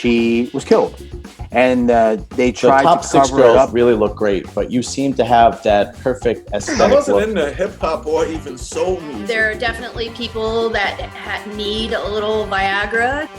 she was killed. And they tried the top to six cover it girls up. really look great, but you seem to have that perfect aesthetic I wasn't look. into hip hop or even soul music. There are definitely people that need a little Viagra.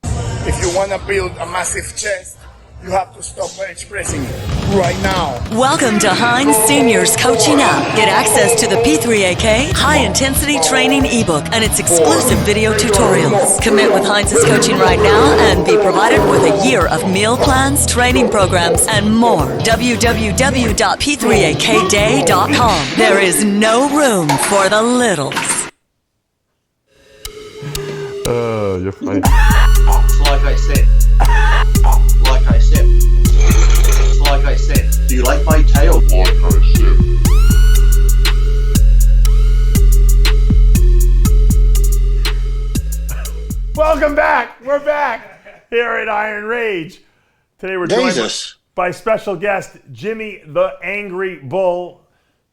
If you want to build a massive chest, you have to stop expressing it right now. Welcome to Heinz Seniors Coaching Up. Get access to the P3AK High Intensity Training ebook and its exclusive video tutorials. Commit with Heinz's coaching right now and be provided with a year of meal plans, training programs, and more. www.p3akday.com. There is no room for the littles. You're funny. Like I said, do you like my tail? Like I said. Welcome back. We're back here at Iron Rage. Today we're joined by special guest Jimmy the Angry Bull,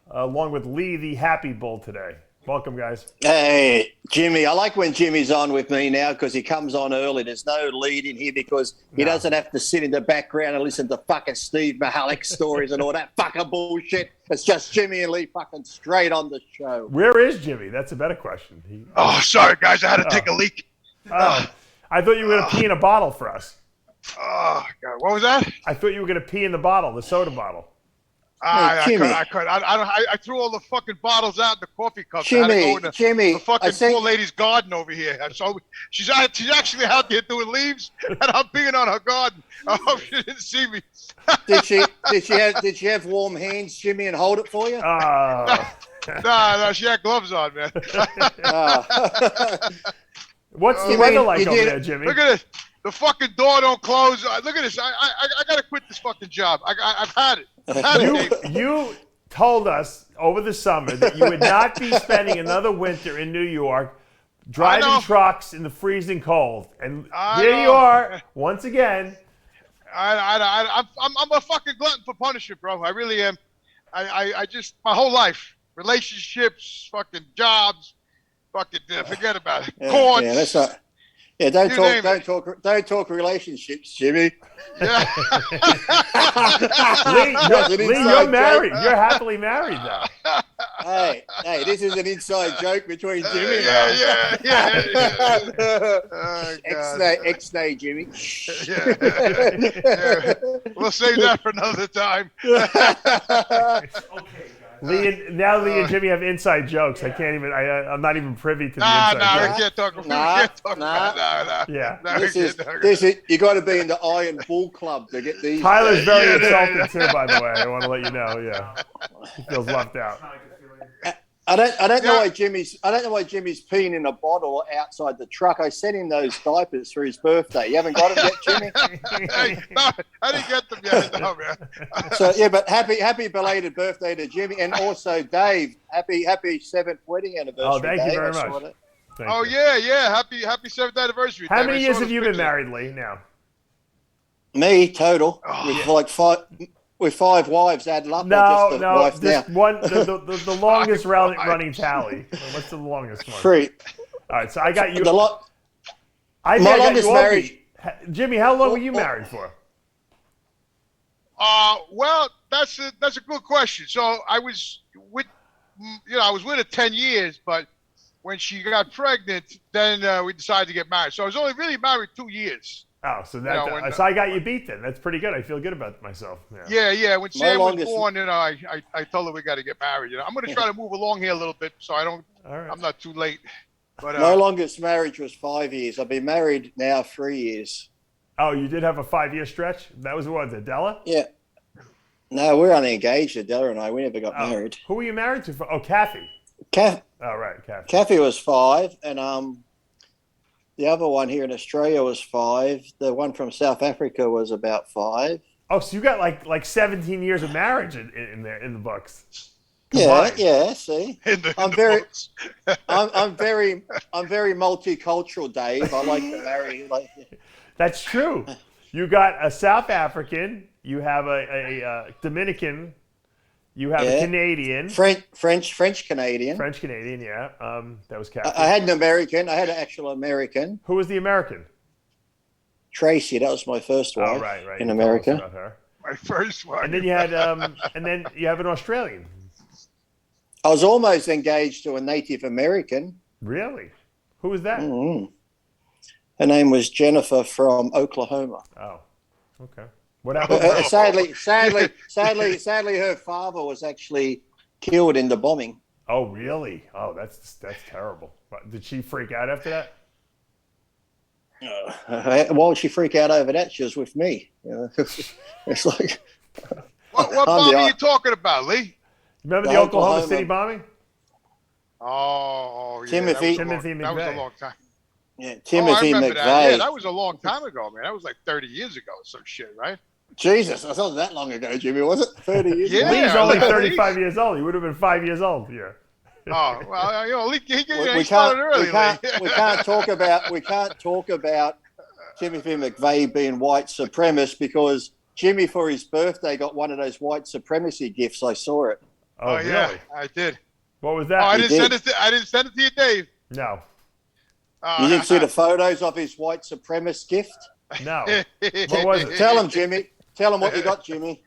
along with Lee the Happy Bull today. Welcome, guys. Hey, Jimmy. I like when Jimmy's on with me now because he comes on early. There's no lead in here because he doesn't have to sit in the background and listen to fucking Steve Mihalik stories and all that fucking bullshit. It's just Jimmy and Lee fucking straight on the show. Where is Jimmy? That's a better question. Oh, sorry, guys. I had to take a leak. I thought you were going to pee in a bottle for us. Oh, God. What was that? I thought you were going to pee in the bottle, the soda bottle. I threw all the fucking bottles out in the coffee cups. Jimmy, the fucking poor lady's garden over here. So she's actually out there doing leaves, and I'm peeing on her garden. I hope she didn't see me. Did she have warm hands, Jimmy, and hold it for you? No, she had gloves on, man. What's the weather like over there, Jimmy? Look at this. The fucking door don't close. Look at this. I got to quit this fucking job. I've had it. You told us over the summer that you would not be spending another winter in New York driving trucks in the freezing cold. And here you are, once again. I'm a fucking glutton for punishment, bro. I really am. I just, my whole life, relationships, fucking jobs, fucking forget about it. Courts. Yeah, that's not. Yeah, don't talk relationships, Jimmy. Yeah. Lee, you're married. You're happily married now. Hey, this is an inside joke between Jimmy and Ex-nay, Jimmy. Yeah. We'll save that for another time. Okay. Lee and Jimmy have inside jokes. I can't even. I'm not even privy to the inside jokes. We can't talk about that. Yeah. This is you got to be in the Iron Bull Club to get these. Tyler's very insulted too, by the way. I want to let you know. Yeah, he feels left out. I don't know why Jimmy's peeing in a bottle outside the truck. I sent him those diapers for his birthday. You haven't got them yet, Jimmy? No, I didn't get them yet. No, man. So yeah, but happy belated birthday to Jimmy, and also Dave. Happy 7th wedding anniversary. Oh, thank Dave. you very much. Yeah. Happy 7th anniversary. How many years have you been married, Lee? Now. Me total with with 5 wives added up. Just one. The longest running tally. What's the longest one? 3. All right, so I got you. My longest marriage. Jimmy, how long were you married for? Well, that's a good question. So I was with her 10 years, but when she got pregnant, then we decided to get married. So I was only really married 2 years. Oh, so so I got you beat then. That's pretty good. I feel good about myself. Yeah. When Sam was born, I told her we got to get married. I'm going to try to move along here a little bit so I'm not too late. But my longest marriage was 5 years. I've been married now 3 years. Oh, you did have a 5-year stretch? That was what, Adela? Yeah. No, we're only engaged, Adela and I. We never got married. Who were you married to? Oh, Kathy. Oh, right, Kathy. Kathy was 5, and the other one here in Australia was 5. The one from South Africa was about 5. Oh, so you got like 17 years of marriage in there in the books. Yeah. See, I'm very multicultural, Dave. I like to marry. That's true. You got a South African. You have a Dominican. You have a Canadian. French Canadian. French Canadian, yeah. That was Catherine. I had an American. I had an actual American. Who was the American? Tracy. That was my first wife. Oh, right. In America. About her. My first one. And then you had, you have an Australian. I was almost engaged to a Native American. Really? Who was that? Mm-hmm. Her name was Jennifer from Oklahoma. Oh, okay. What happened? Sadly, her father was actually killed in the bombing. Oh, really? Oh, that's terrible. Did she freak out after that? Why would she freak out over that? She was with me. It's like. What bombing are you talking about, Lee? Remember the Oklahoma City bombing? Oh, yeah. Timothy McVeigh. That was a long time. Yeah, Timothy McVeigh. That. Yeah, that was a long time ago, man. That was like 30 years ago or some shit, right? Jesus, that wasn't that long ago, Jimmy, was it? 30 years ago? Lee's only 35 years old. He would have been 5 years old here. Oh, well, Lee, he we started early. We can't talk about Timothy McVeigh being white supremacist because Jimmy, for his birthday, got one of those white supremacy gifts. I saw it. Oh, really? Yeah, I did. What was that? Oh, I didn't send it to you, Dave. No. You didn't see the photos of his white supremacist gift? No. What was it? Tell him, Jimmy. Tell him what you got, Jimmy.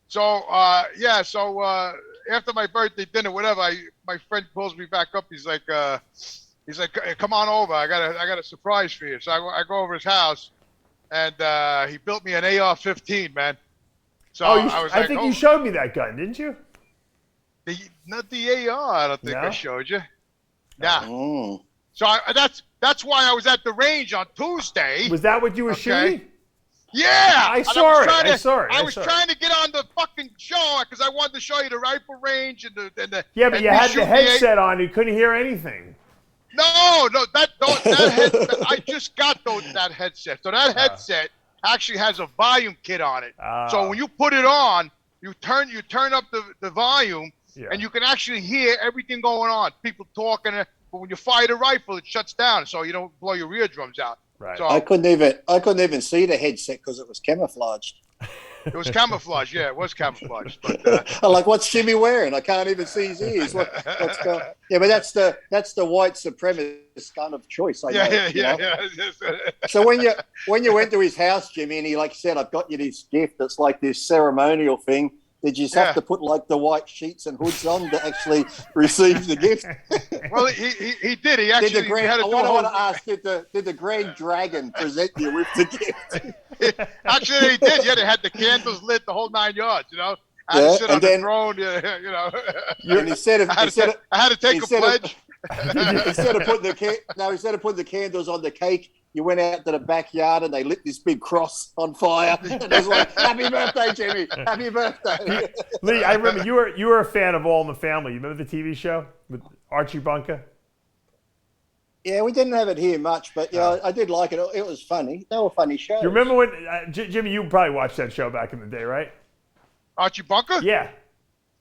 So, after my birthday dinner, whatever, my friend pulls me back up. He's like, hey, come on over. I got a surprise for you. So I go over his house, and he built me an AR-15, man. So I think you showed me that gun, didn't you? Not the AR. I don't think I showed you. Nah. Oh. So that's why I was at the range on Tuesday. Was that what you were shooting? Yeah, I saw it. I was trying to get on the fucking show because I wanted to show you the rifle range and the. Yeah, but you had the headset on. You couldn't hear anything. No, I just got that headset. So that headset actually has a volume kit on it. So when you put it on, you turn up the volume, and you can actually hear everything going on. People talking. But when you fire the rifle, it shuts down, so you don't blow your eardrums out. Right. So, I couldn't even see the headset because it was camouflaged. It was camouflage. Yeah, it was camouflage. But, I'm like, what's Jimmy wearing? I can't even see his ears. What's going? Yeah, but that's the white supremacist kind of choice. Yeah. So when you went to his house, Jimmy, and he said, I've got you this gift that's like this ceremonial thing. Did you just have to put like the white sheets and hoods on to actually receive the gift? Well, he did. He actually had to do I want to ask, did the Grand Dragon present you with the gift? Actually, he did. Yeah, they had the candles lit, the whole 9 yards. You know, I had to sit on the throne. You know, and I had to take a pledge. Instead of putting the candles on the cake, you went out to the backyard and they lit this big cross on fire. And it was like, happy birthday, Jimmy. Happy birthday. Lee, I remember you were a fan of All in the Family. You remember the TV show with Archie Bunker? Yeah, we didn't have it here much, but I did like it. It was funny. They were funny shows. You remember when, Jimmy, you probably watched that show back in the day, right? Archie Bunker? Yeah.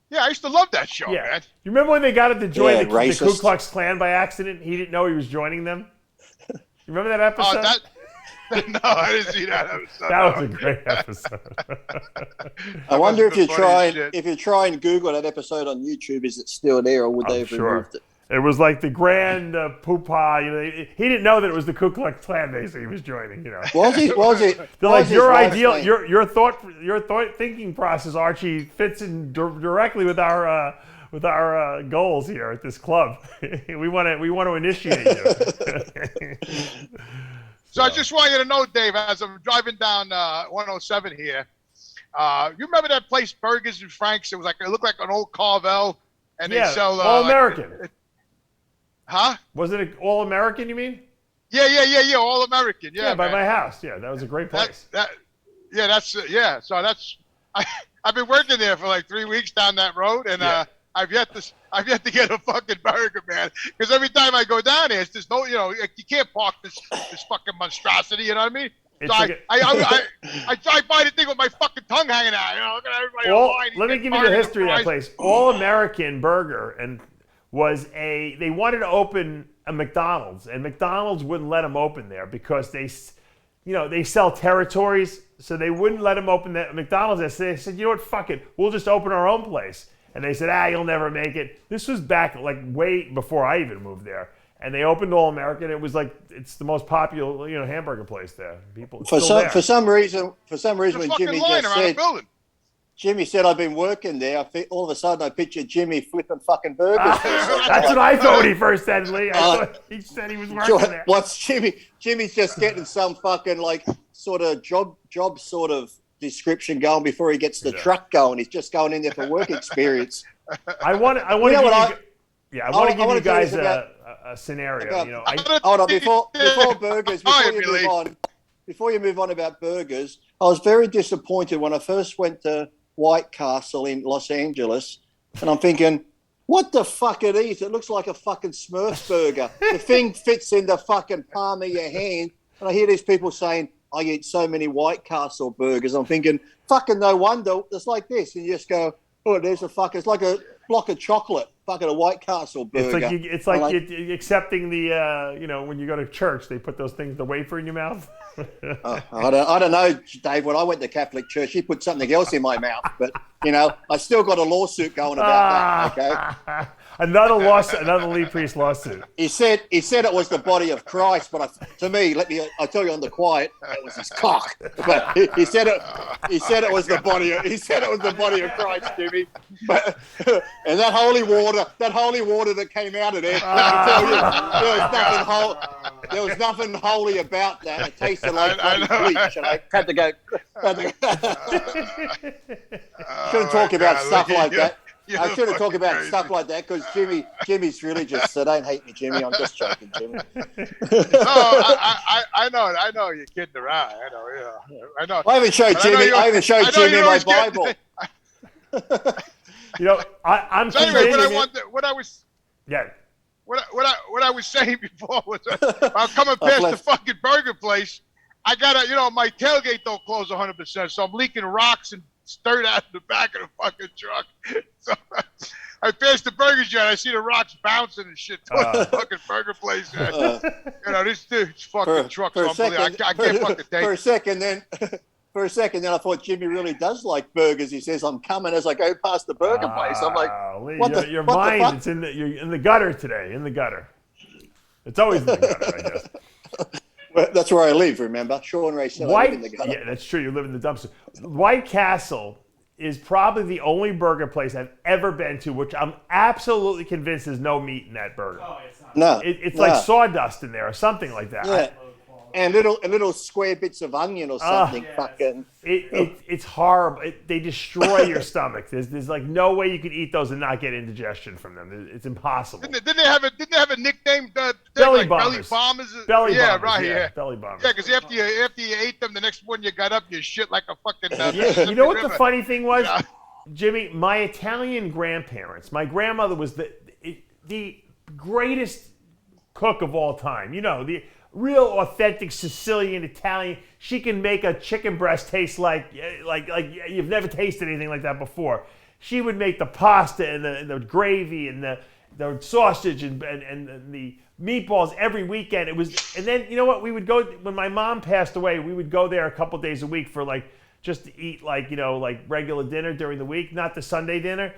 Yeah, I used to love that show, man. You remember when they got him to join the racist. Ku Klux Klan by accident? He didn't know he was joining them. You remember that episode? No, I didn't see that episode. That was a great episode. I wonder if you try and Google that episode on YouTube, is it still there, or would they have removed it? It was like the grand poopah. You know, he didn't know that it was the Ku Klux Klan he was joining. You know, was it? They're like, your ideal, your thought thinking process, Archie, fits in directly with our goals here at this club. we want to initiate you. So I just want you to know, Dave, as I'm driving down 107 here, you remember that place, Burgers and Frank's? It looked like an old Carvel, and they sell All American. Huh? Wasn't it All American? You mean? Yeah, All American. Yeah, by my house. Yeah, that was a great place. So I've been working there for like 3 weeks down that road, and I've yet to get a fucking burger, man. Because every time I go down there, it's just you can't park this fucking monstrosity. You know what I mean? So I drive by the thing with my fucking tongue hanging out. You know, look at everybody online. Let me give you the history of that place. All American Burger they wanted to open a McDonald's, and McDonald's wouldn't let them open there because they sell territories, so they wouldn't let him open the McDonald's. They said, you know what, fuck it, we'll just open our own place. And they said, you'll never make it. This was back like way before I even moved there. And they opened All American. It was like it's the most popular, hamburger place there. People for some reason when Jimmy said I've been working there, all of a sudden I pictured Jimmy flipping fucking burgers. That's what I thought when he first said, Lee. I thought he said he was working there. What's Jimmy? Jimmy's just getting some fucking like sort of job sort of description going before he gets the truck going. He's just going in there for work experience. I want to give you guys a scenario. Hold on, before burgers, before you move on about burgers, I was very disappointed when I first went to White Castle in Los Angeles, and I'm thinking, what the fuck it is? It looks like a fucking Smurf burger. The thing fits in the fucking palm of your hand, and I hear these people saying, I eat so many White Castle burgers. I'm thinking, fucking no wonder. It's like this, and you just go, it's like a block of chocolate, fucking a White Castle burger. It's like you're accepting the, when you go to church, they put those things, the wafer in your mouth. I don't know, Dave. When I went to Catholic church, he put something else in my mouth, but I still got a lawsuit going about that. Okay, another Lee Priest lawsuit. He said it was the body of Christ, but to me, I'll tell you on the quiet, it was his cock. But he said it was the body. He said it was the body of Christ, Jimmy. But, and that holy water that came out of there, I tell you, there was nothing holy about that. It tasted like bleach, and I had to go. Shouldn't talk about stuff like that. I shouldn't talk about stuff like that because Jimmy's religious, so don't hate me, Jimmy. I'm just joking, Jimmy. I know you're kidding around. I know. I haven't showed Jimmy my Bible. I'm so anyway, what I was saying before was I'm coming past the fucking burger place. I gotta, my tailgate don't close 100%, so I'm leaking rocks and dirt out in the back of the fucking truck. So I passed the burger joint. I see the rocks bouncing and shit towards the fucking burger place. This dude's fucking truck's unbelievable. I can't fucking take it. For a second, then I thought Jimmy really does like burgers. He says, "I'm coming" as I go past the burger place. I'm like, Lee, your mind, it's you're in the gutter today. In the gutter. It's always in the gutter, I guess. Well, that's where I live, remember? Sean Ray said I live in the gutter. Yeah, that's true. You live in the dumpster. White Castle is probably the only burger place I've ever been to, which I'm absolutely convinced there's no meat in that burger. Oh, it's not. No. It's like sawdust in there or something like that. Yeah. And little square bits of onion or something. Fucking. It's horrible. They destroy your stomach. There's like no way you could eat those and not get indigestion from them. It's impossible. Didn't they have a nickname? Belly bombers. Belly bombers. Belly yeah, bombers. Right. Yeah, belly bombers. Yeah, because after you ate them, the next morning you got up, you shit like a fucking. You know what the funny thing was, Jimmy? My Italian grandparents. My grandmother was the greatest cook of all time. The real authentic Sicilian Italian. She can make a chicken breast taste like you've never tasted anything like that before. She would make the pasta and the gravy and the sausage and the meatballs every weekend. And then you know what? We would go when my mom passed away. We would go there a couple days a week for just to eat like regular dinner during the week, not the Sunday dinner.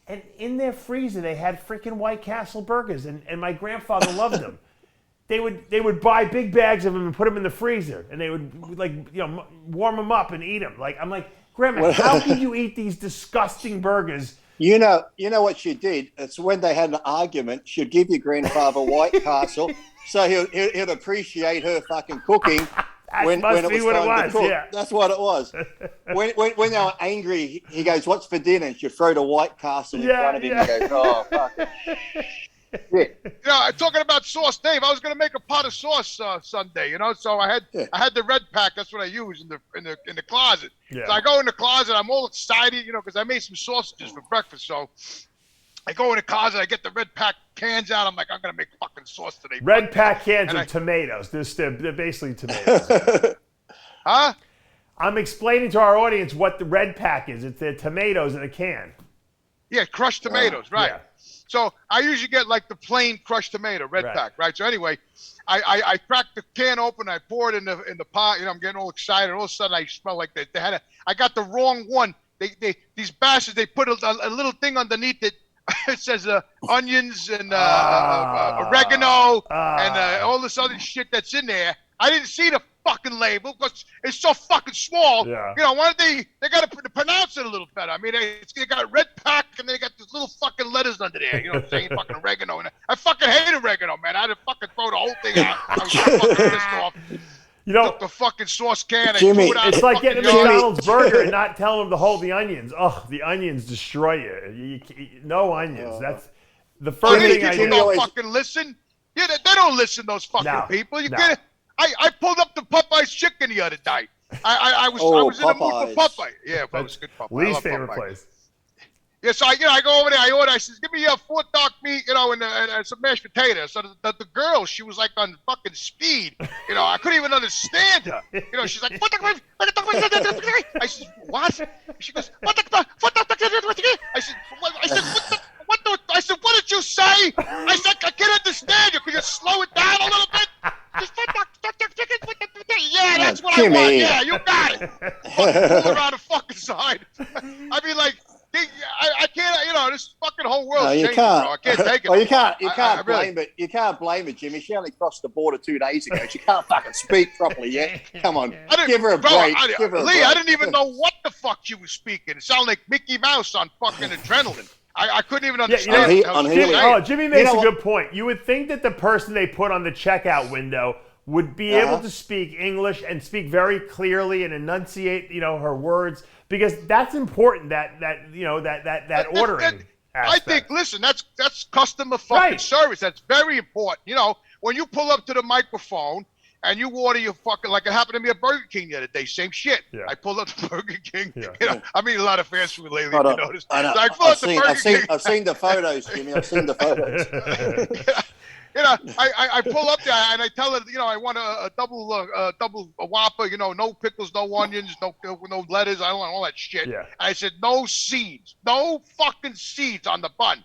And in their freezer they had freaking White Castle burgers, and my grandfather loved them. They would buy big bags of them and put them in the freezer, and they would warm them up and eat them. I'm like, Grandma, how can you eat these disgusting burgers? You know what she did? It's when they had an argument, she'd give your grandfather White Castle, so he'd appreciate her fucking cooking. when it was time to cook. Yeah. That's what it was. when they were angry, he goes, "What's for dinner?" And she'd throw the White Castle in front of him and he goes, "Oh, fuck it." Yeah. Talking about sauce, Dave, I was gonna make a pot of sauce Sunday, so I had the red pack. That's what I use in the closet. Yeah. So I go in the closet, I'm all excited, because I made some sausages for breakfast. So I go in the closet, I get the red pack cans out. I'm like, I'm gonna make fucking sauce today. Red pack cans are tomatoes. They're basically tomatoes. Huh? I'm explaining to our audience what the red pack is. It's the tomatoes in a can. Yeah, crushed tomatoes, right? Yeah. So I usually get like the plain crushed tomato, red pack, right? So anyway, I cracked the can open, I pour it in the pot. You know, I'm getting all excited. All of a sudden, I smell like they had I got the wrong one. These bastards, they put a little thing underneath it. It says onions and oregano and all this other shit that's in there. I didn't see the fucking label because it's so fucking small. Yeah. You know, why don't they got to pronounce it a little better? I mean, they got red pack and they got these little fucking letters under there. You know what I'm saying? Fucking oregano. And I fucking hate oregano, man. I had to fucking throw the whole thing out. I was fucking pissed off. You know, took the fucking sauce can and Jimmy, threw it out. it's like getting a yard. McDonald's burger and not telling them to hold the onions. Oh, the onions destroy you. No onions. That's the first These thing I people do. don't fucking listen. Yeah, they don't listen. Those fucking people. You get it. I pulled up the Popeyes chicken the other night. I was in the mood for Popeye. Yeah, but it was good Popeye. Least favorite place. Yeah, so I go over there, I order, I says, give me 4 dark meat, you know, and some mashed potatoes. So the girl, she was like on fucking speed. You know, I couldn't even understand her. You know, she's like, what the I said, what? She goes, what the I said, I said, what did you say? I said, I can't understand you. Could you slow it down a little bit? Yeah, that's what Jimmy. I want. Yeah, you got it. Fucking pull around the fucking side. I mean, like, I can't, you know, this fucking whole world's changing, bro. I can't take it. Well, you can't really blame it. You can't blame it, Jimmy. She only crossed the border 2 days ago. She can't fucking speak properly yet. Come on, give her a break. Give her a break. I didn't even know what the fuck she was speaking. It sounded like Mickey Mouse on fucking adrenaline. I couldn't even understand. Jimmy makes a good point. You would think that the person they put on the checkout window would be able to speak English and speak very clearly and enunciate, you know, her words, because that's important. That ordering aspect. I think. Listen, that's customer fucking service. That's very important. You know, when you pull up to the microphone and you order your fucking, like it happened to me at Burger King the other day. Same shit. Yeah. I pulled up to Burger King. Yeah. You know, I mean a lot of fast food lately. You notice. I know. So I pulled up to Burger King. I've seen the photos, Jimmy. I've seen the photos. You know, I pull up there and I tell her, you know, I want a double Whopper, you know, no pickles, no onions, no lettuce, I don't want all that shit. Yeah. I said, no seeds, no fucking seeds on the bun.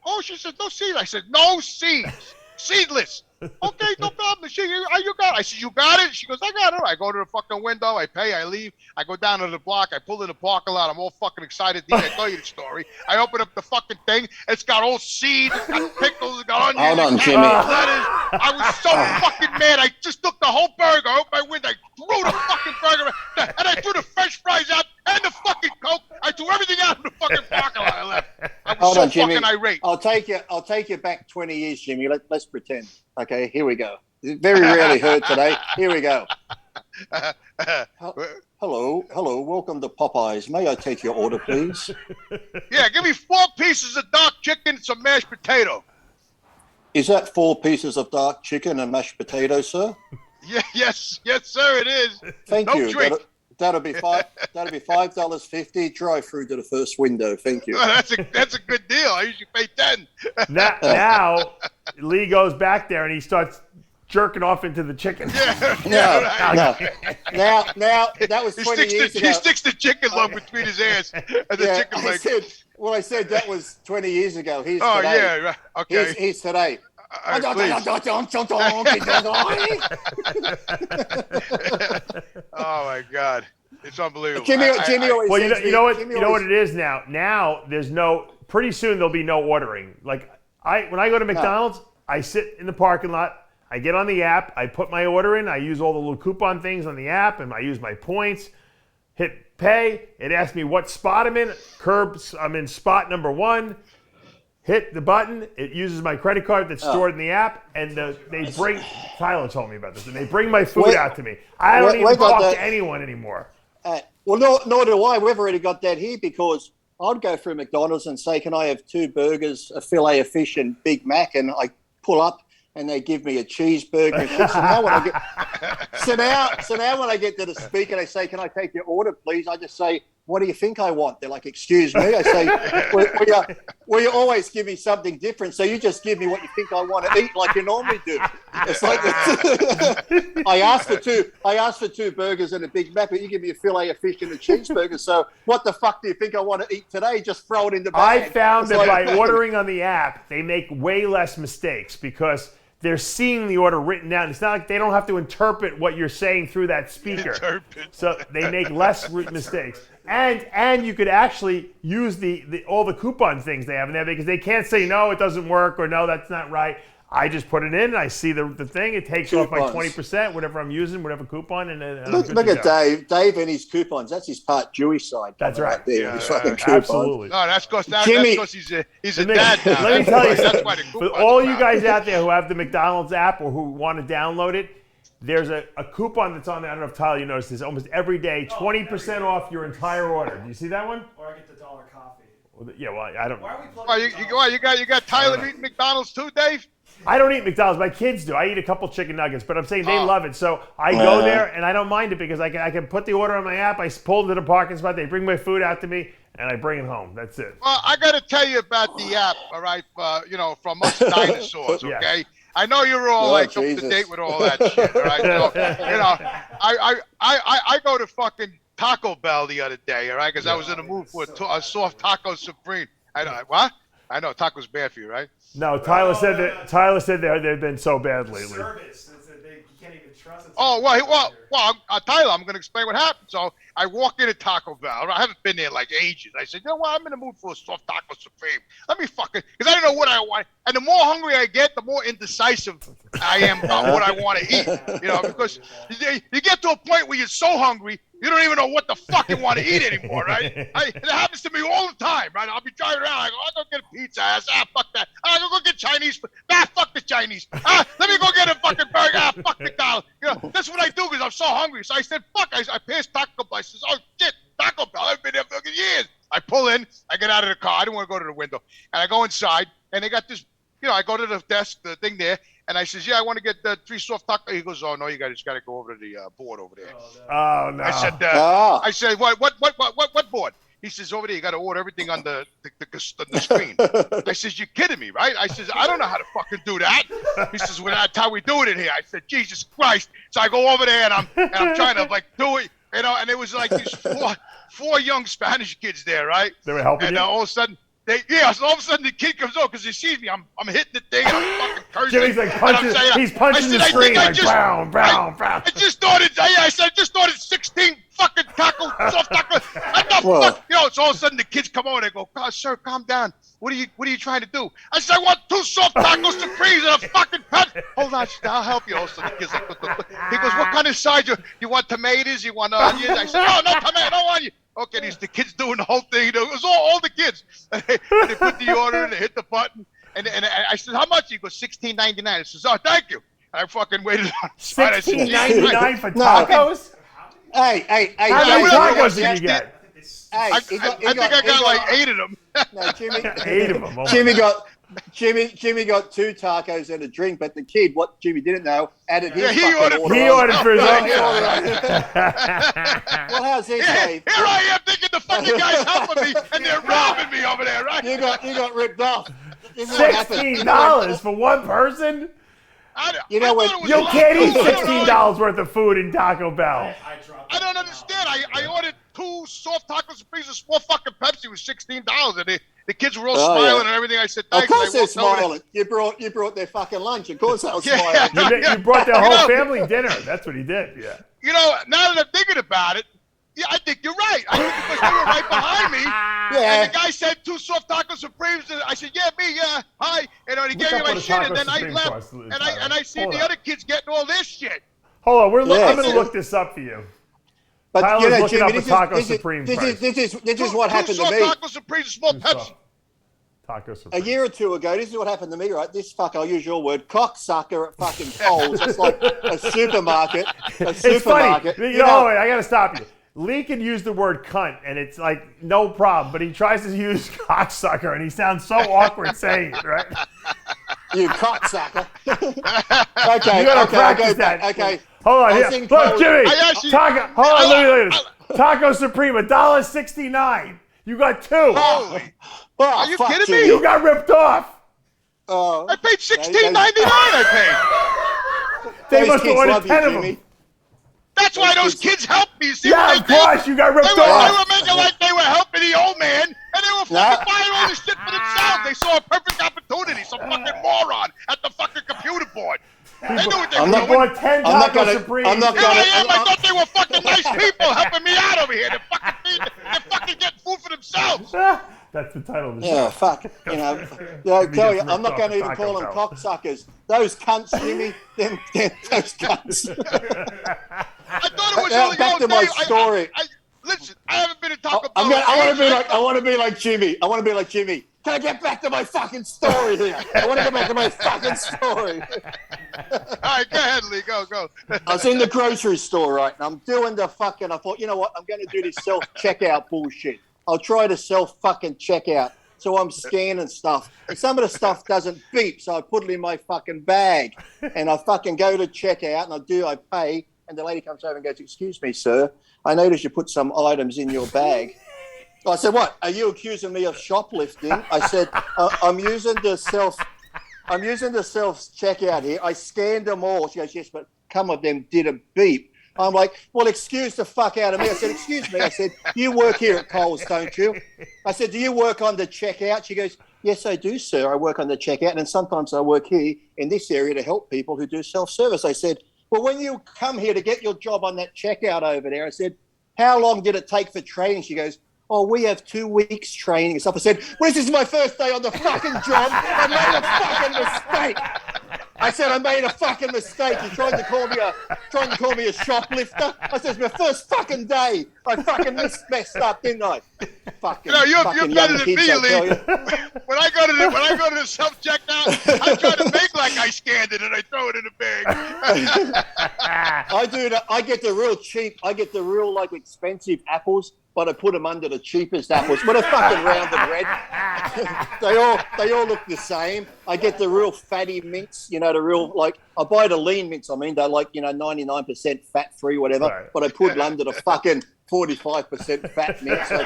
Oh, she said, no seeds. I said, no seeds, seedless. Okay, no problem. You got it. I said, you got it? She goes, I got it. I go to the fucking window. I pay. I leave. I go down to the block. I pull in the parking lot. I'm all fucking excited. I tell you the story. I open up the fucking thing. It's got all seeds. It's got pickles. It's got onions. Hold on, Jimmy. Lettuce. I was so fucking mad. I just took the whole burger. I opened my window. I threw the fucking burger. And I threw the French fries out and the fucking Coke. I threw everything out in the fucking parking lot. I left. I was Hold so on, Jimmy. fucking irate. I'll take you back 20 years, Jimmy. Let's pretend. Okay, here we go. Very rarely heard today. Here we go. Hello. Welcome to Popeyes. May I take your order, please? Yeah, give me 4 pieces of dark chicken and some mashed potato. Is that 4 pieces of dark chicken and mashed potato, sir? Yeah, yes, sir, it is. Thank you. Drink. That'll be $5.50. Drive through to the first window. Thank you. Oh, that's a good deal. I usually pay 10. Now Lee goes back there and he starts jerking off into the chicken. No. Now that was 20 years ago. He sticks the chicken lung between his ass and the chicken leg. I said that was 20 years ago. He's today. Yeah, right. Okay. He's today. Oh my God, it's unbelievable. Jimmy always. Well, you know what it is now. Now there's no. Pretty soon there'll be no ordering. Like when I go to McDonald's, I sit in the parking lot. I get on the app. I put my order in. I use all the little coupon things on the app, and I use my points. Hit pay. It asks me what spot I'm in. I'm in spot number 1. Hit the button. It uses my credit card that's stored in the app, and they bring. Tyler told me about this, and they bring my food out to me. I don't even talk to anyone anymore. Well, nor do I. We've already got that here because I'd go through McDonald's and say, "Can I have 2 burgers, a fillet of fish, and Big Mac?" And I pull up, and they give me a cheeseburger. So now when I get to the speaker, they say, "Can I take your order, please?" I just say, what do you think I want? They're like, excuse me. I say, well, you always give me something different. So you just give me what you think I want to eat like you normally do. It's like, I asked for two burgers and a Big Mac, but you give me a fillet of fish and a cheeseburger. So what the fuck do you think I want to eat today? Just throw it in the bag. I found that by ordering on the app, they make way less mistakes because they're seeing the order written down. It's not like they don't have to interpret what you're saying through that speaker. So they make less mistakes. And you could actually use all the coupon things they have in there because they can't say, no, it doesn't work, or no, that's not right. I just put it in, and I see the thing. It takes off by 20%, whatever I'm using, whatever coupon. And look at Dave. Dave and his coupons. That's his part Jewish side. That's right. There. Absolutely. No, that's because he's a dad now. Let me tell you something. For all you guys out there who have the McDonald's app or who want to download it, there's a coupon that's on there. I don't know if Tyler, you noticed this. Almost every day, 20% off your entire order. Do you see that one? Or I get the $1 coffee. Well, yeah, well, I don't. Why are we plugging you got Tyler eating McDonald's too, Dave? I don't eat McDonald's. My kids do. I eat a couple chicken nuggets, but I'm saying they love it. So I go there and I don't mind it because I can put the order on my app. I pull into the parking spot. They bring my food out to me, and I bring it home. That's it. Well, I got to tell you about the app. All right, from us dinosaurs. Okay. Yeah. I know you're all up to date with all that shit. All right. So, I go to fucking Taco Bell the other day. All right, because I was in the mood for a soft taco supreme. What? I know taco's bad for you, right? No, Tyler said they've been so bad lately. Service. You can't even trust it. Tyler, I'm going to explain what happened. So I walk into Taco Bell. I haven't been there like ages. I said, you know what? I'm in the mood for a soft taco supreme. Let me fucking, because I don't know what I want. And the more hungry I get, the more indecisive I am about what I want to eat. Because you get to a point where you're so hungry, you don't even know what the fuck you want to eat anymore, right? It happens to me all the time, right? I'll be driving around. I go, I'll go get a pizza. Fuck that. I'll go get Chinese. Fuck the Chinese. Let me go get a fucking burger. Fuck McDonald's. That's what I do because I'm so hungry. So I said, fuck. I passed Taco Bell. I says, oh, shit, Taco Bell. I've been there for years. I pull in. I get out of the car. I didn't want to go to the window. And I go inside, and they got this, I go to the desk, the thing there, and I says, yeah, I want to get 3 soft tacos. He goes, oh, no, you just got to go over to the board over there. Oh, no. I said, what board? He says, over there, you got to order everything on the screen. I says, you're kidding me, right? I says, I don't know how to fucking do that. He says, well, that's how we do it in here. I said, Jesus Christ. So I go over there, and I'm trying to, do it, and it was like these four young Spanish kids there, right? They were helping you? And all of a sudden, so all of a sudden the kid comes over because he sees me. I'm hitting the thing. I'm fucking cursing. Jimmy's like he's punching the screen like brown. I just ordered. I said I just ordered 16 fucking soft tacos. Fuck? So all of a sudden the kids come over and they go, God, sir, calm down. What are you trying to do? I said I want 2 soft tacos supremes and a fucking pet. Hold on, I'll help you. Also, the kid's like, he goes, what kind of size? You want tomatoes? You want onions? I said, no tomato, no onion. Okay, the kids doing the whole thing. It was all the kids. And they put the order in, they hit the button, and I said, how much? He goes, $16.99. I says, oh, thank you. And I fucking waited on the side. $16.99 for tacos? Hey. How many tacos did you get? I think I got like 8 of them. No, Jimmy. 8 of them. Oh Jimmy got 2 tacos and a drink, but the kid, what Jimmy didn't know, added his He ordered for his own. Well, how's this, Dave? Here I am thinking the fucking guy's helping me, and they're robbing me over there, right? You got ripped off. $16 for one person? You know what? You can't eat $16 worth of food in Taco Bell. I don't understand. I ordered 2 soft tacos, a piece of small fucking Pepsi was $16, and the kids were all smiling and everything. I said, thanks. Of course they're smiling. You brought their fucking lunch. Of course they were smiling. You brought their whole family dinner. That's what he did. Yeah. Now that I'm thinking about it, yeah, I think you're right. I think because they were right behind me. Yeah. And the guy said 2 soft tacos supremes. And I said, yeah, me, yeah, hi. And he gave me my shit, and then I left. And I see the other kids getting all this shit. Hold on, I'm going to look this up for you. But Tyler's looking up a Taco Supreme price. This is what happened to me. 2 soft taco supremes, small Pepsi. Taco Supreme. A year or 2 ago, this is what happened to me, right? This I'll use your word, cocksucker at fucking Coles. It's like a supermarket. It's funny. I got to stop you. Lee can use the word cunt, and it's like no problem, but he tries to use cocksucker, and he sounds so awkward saying it, right? You cocksucker. Okay, you got to practice that. Okay. Hold on. Here. Look, Jimmy. Hold on. Look at this. Taco Supreme, $1.69. You got two. Holy. Oh, Are you fuck kidding you. me? You got ripped off. Oh, I paid $16.99. I paid. They those must have kids ordered love you, 10 of Jimmy. them. That's why those kids helped me. See Yeah, what of they did? course. You got ripped They off. were making like they were helping the old man, and they were fucking buying all this shit for themselves. They saw a perfect opportunity. Some fucking moron at the fucking computer board. They knew what they were They doing. bought 10 Taco Supremes. I'm not Here gonna. I am. I thought they were fucking nice people helping me out over here. They're fucking getting food for themselves. That's the title of the Yeah, show. fuck. You know, I tell you, I'm not going to even call them cocksuckers. Those cunts, Jimmy. Them those cunts. I thought it was only Back to my story. Listen, I haven't been in Taco Bell. I want to be like Jimmy. I want to be like Jimmy. Can I get back to my fucking story here? I want to get back to my fucking story. All right, go ahead, Lee. Go. I was in the grocery store, right, and I'm doing the fucking. I thought, you know what? I'm going to do this self-checkout bullshit. I'll try to self-fucking checkout. So I'm scanning stuff. And some of the stuff doesn't beep, so I put it in my fucking bag. And I fucking go to checkout, and I pay, and the lady comes over and goes, "Excuse me, sir. I noticed you put some items in your bag." I said, "What? Are you accusing me of shoplifting?" I said, I'm using the self checkout here. I scanned them all." She goes, "Yes, but some of them didn't beep." I'm like, "Well, excuse the fuck out of me." I said, "Excuse me." I said, "You work here at Coles, don't you?" I said, "Do you work on the checkout?" She goes, "Yes, I do, sir. I work on the checkout, and sometimes I work here in this area to help people who do self-service." I said, "Well, when you come here to get your job on that checkout over there," I said, "how long did it take for training?" She goes, "Oh, we have 2 weeks training and stuff." I said, "Well, this is my first day on the fucking job. I made a fucking mistake." I said, "I made a fucking mistake. You're trying to call me a shoplifter?" I said, "It's my first fucking day. I fucking messed up, didn't I?" Fucking, you're fucking better young than kids, me, I tell Lee. you. When I go to the self checkout, I try to make like I scanned it and I throw it in the bag. I do that. I get the real cheap. I get the real like expensive apples, but I put them under the cheapest apples. But they're fucking round and red. they all look the same. I get the real fatty mints. You know, the real like I buy the lean mints. I mean, they're like 99% fat free, whatever. Right. But I put them under the fucking 45% fat mints. So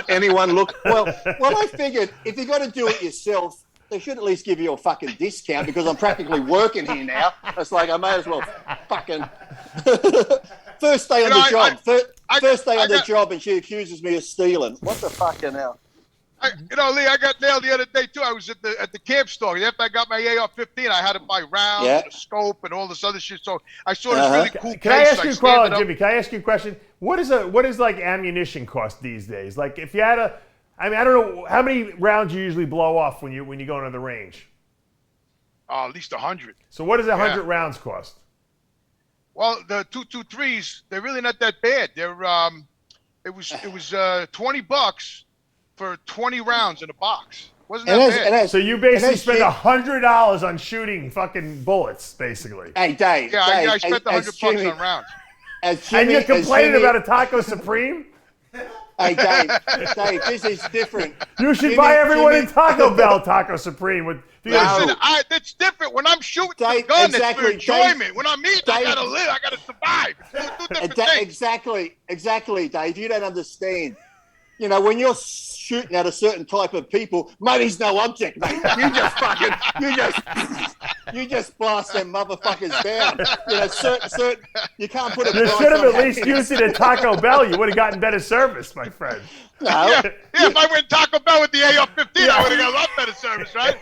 anyone look well. I figured if you're going to do it yourself, they should at least give you a fucking discount because I'm practically working here now. It's like I may as well fucking first day on the job. First day on the job, and she accuses me of stealing. What the fucking hell? Lee, I got nailed the other day too. I was at the camp store. After I got my AR-15, I had to buy rounds, and a scope, and all this other shit. So I saw this really cool Can I case. ask you, Jimmy? Can I ask you a question? What is like ammunition cost these days? Like if you had I don't know how many rounds you usually blow off when you go into the range. At least 100. So what does 100 rounds cost? Well, the 223s, they're really not that bad. They're it was $20 for 20 rounds in a box. Wasn't that bad? So you basically spend $100 on shooting fucking bullets, basically. Hey, Dave. Yeah, Dave, I spent $100 on rounds. And you're complaining about a Taco Supreme? Hey, Dave, this is different. You should buy everyone in Taco Bell Taco Supreme. Listen, it's different. When I'm shooting the gun, it's for enjoyment. When I'm eating, I gotta live. I gotta survive. Two different things. Exactly, Dave. You don't understand. You know, when you're shooting at a certain type of people, money's no object, mate. You just blast them motherfuckers down. You know, certain you can't put a You price should have on at least happiness. used it at Taco Bell. You would have gotten better service, my friend. No. Yeah, if I went Taco Bell with the AR-15, I would have got a lot better service, right?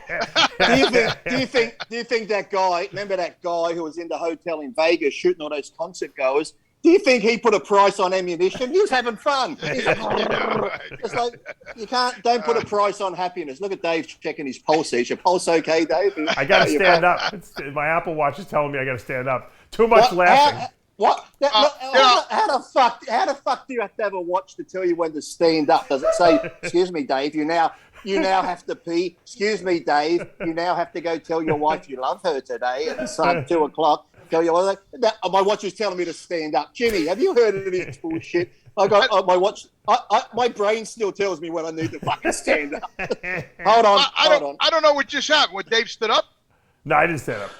Do you think that guy? Remember that guy who was in the hotel in Vegas shooting all those concert goers? Do you think he put a price on ammunition? He was having fun. It's like don't put a price on happiness. Look at Dave checking his pulse. Is your pulse okay, Dave? I got to stand up. My Apple Watch is telling me I got to stand up. Too much laughing. How the fuck do you have to have a watch to tell you when to stand up? Does it say, "Excuse me, Dave, you now have to pee"? "Excuse me, Dave, you now have to go tell your wife you love her today at 2:00. Tell your wife." My watch is telling me to stand up. Jimmy, have you heard of this bullshit? I got my watch. My brain still tells me when I need to fucking stand up. Hold on. I don't know what just happened. When Dave stood up? No, I didn't stand up.